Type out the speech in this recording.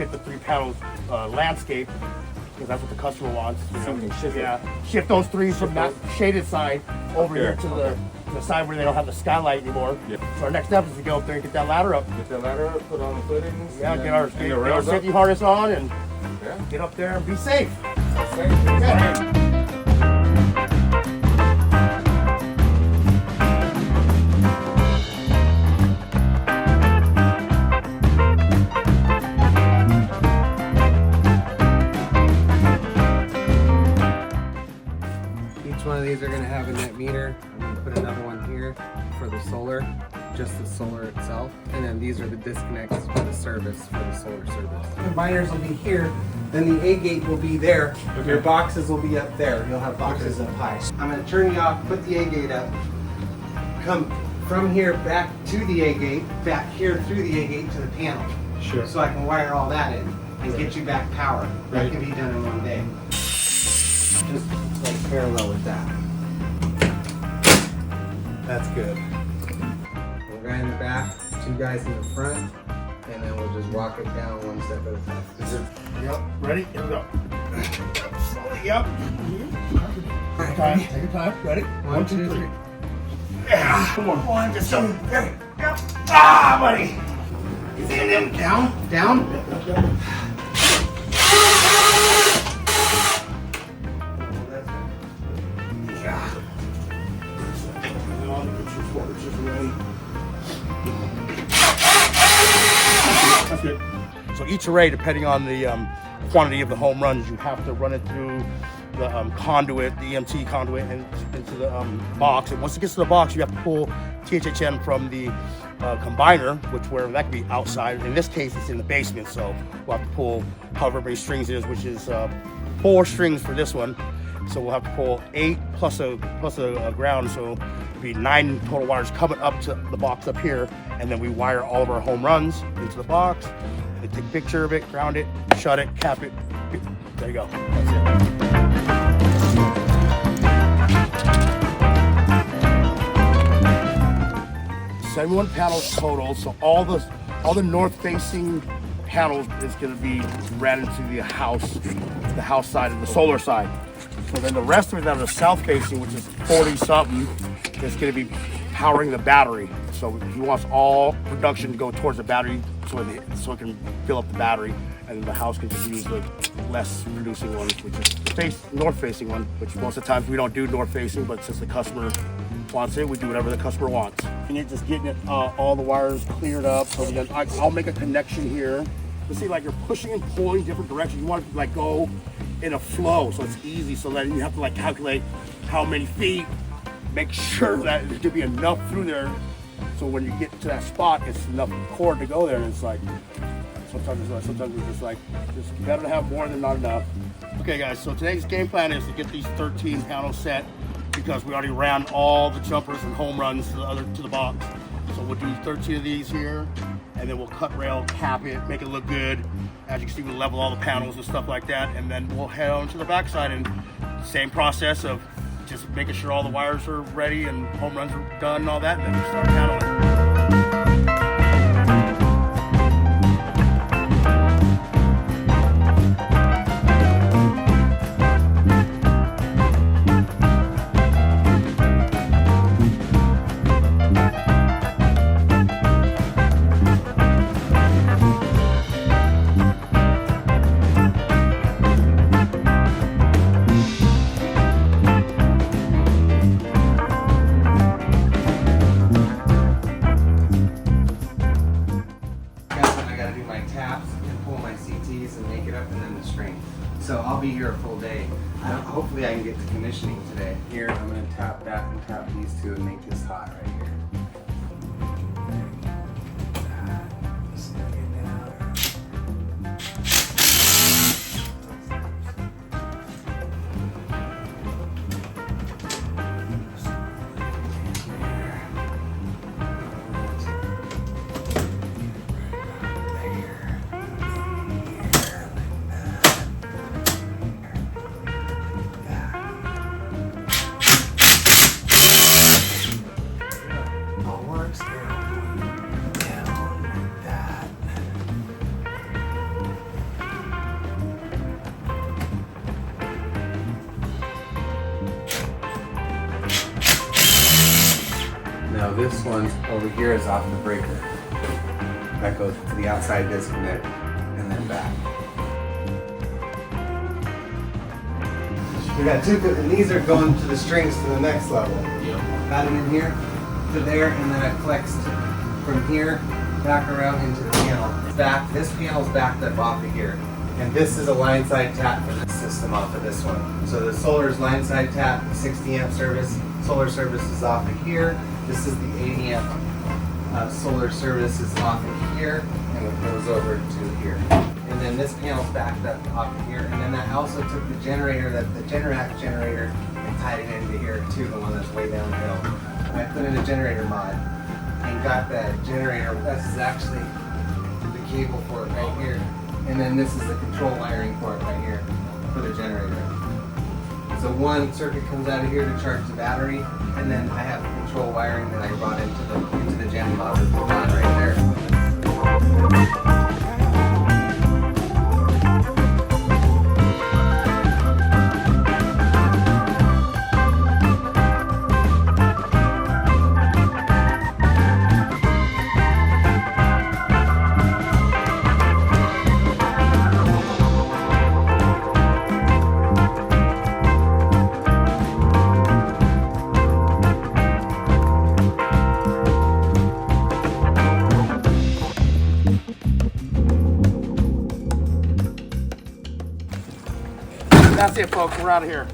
get the 3 panels landscape, because that's what the customer wants. Shift Shift those 3 from that shaded side over here to the side where they don't have the skylight anymore. Yeah. So our next step is to go up there and get that ladder up. Get that ladder up, put on the footings. Yeah, get our safety harness on and get up there and be safe. Each one of these are going to have a net meter. I'm going to put another one here for the solar, just the solar itself. And then these are the disconnects for the service, for the solar service. The combiners will be here, then the A gate will be there. Okay. Your boxes will be up there. You'll have boxes up high. I'm going to turn you off, put the A gate up, come from here back to the A gate, back here through the A gate to the panel. Sure. So I can wire all that in and get you back power. That can be done in one day. Just like parallel with that. That's good. One guy in the back, 2 guys in the front, and then we'll just walk it down one step at a time. Yep, ready? Here we go. Slowly, yep. Alright, Take your time, ready? 1, 2, 3. Yeah. Come on. 1, 2, 3. Yep. Ah, buddy. Is it in? Down, down. Yeah. That's good. So each array, depending on the quantity of the home runs, you have to run it through the conduit, the EMT conduit, and into the box. And once it gets to the box, you have to pull THHN from the combiner, where that could be outside. In this case, it's in the basement, so we'll have to pull however many strings it is, which is 4 strings for this one. So we'll have to pull 8 plus a ground, so it'll be 9 total wires coming up to the box up here, and then we wire all of our home runs into the box. And take a picture of it, ground it, shut it, cap it. There you go. That's it. 71 panels total, so all the north-facing panels is going to be ran into the house side of the solar side. So then the rest of it that are south-facing, which is 40-something, is going to be powering the battery. So he wants all production to go towards the battery, so it can fill up the battery, and the house can just use the less producing one, which is the north-facing one. Which most of the times we don't do north-facing, but since the customer wants it, we do whatever the customer wants. And you're just getting it all the wires cleared up. So then I'll make a connection here. Let's see, like you're pushing and pulling different directions. You want it to like go in a flow, so it's easy. So then you have to like calculate how many feet, make sure that there could be enough through there. So when you get to that spot, it's enough cord to go there. And it's like sometimes it's just like it's better to have more than not enough. Okay, guys. So today's game plan is to get these 13 panels set, because we already ran all the jumpers and home runs to the box. So we'll do 13 of these here, and then we'll cut rail, cap it, make it look good. As you can see, we'll level all the panels and stuff like that, and then we'll head on to the backside, and same process of just making sure all the wires are ready and home runs are done and all that, and then we start paneling. So I'll be here a full day. Hopefully I can get to commissioning today. Here, I'm going to tap that and tap these two and make this hot right here. this one over here is off the breaker. That goes to the outside disconnect and then back. We got two, and these are going to the strings to the next level. Got them in here to there, and then it collects from here back around into the panel. It's back. This panel's backed up off of here, and this is a line side tap for this system off of this one. So the solar is line side tap, 60 amp service. Solar service is off of here. This is the 80 amp solar service is off of here, and it goes over to here. And then this panel's backed up off of here, and then I also took the generator, the Generac generator, and tied it into here too, the one that's way downhill. And I put in a generator mod and got that generator. This is actually the cable for it right here, and then this is the control wiring for it right here for the generator. So one circuit comes out of here to charge the battery, and then I have the control wiring that I brought into the gen mod right there. That's it, folks. We're out of here.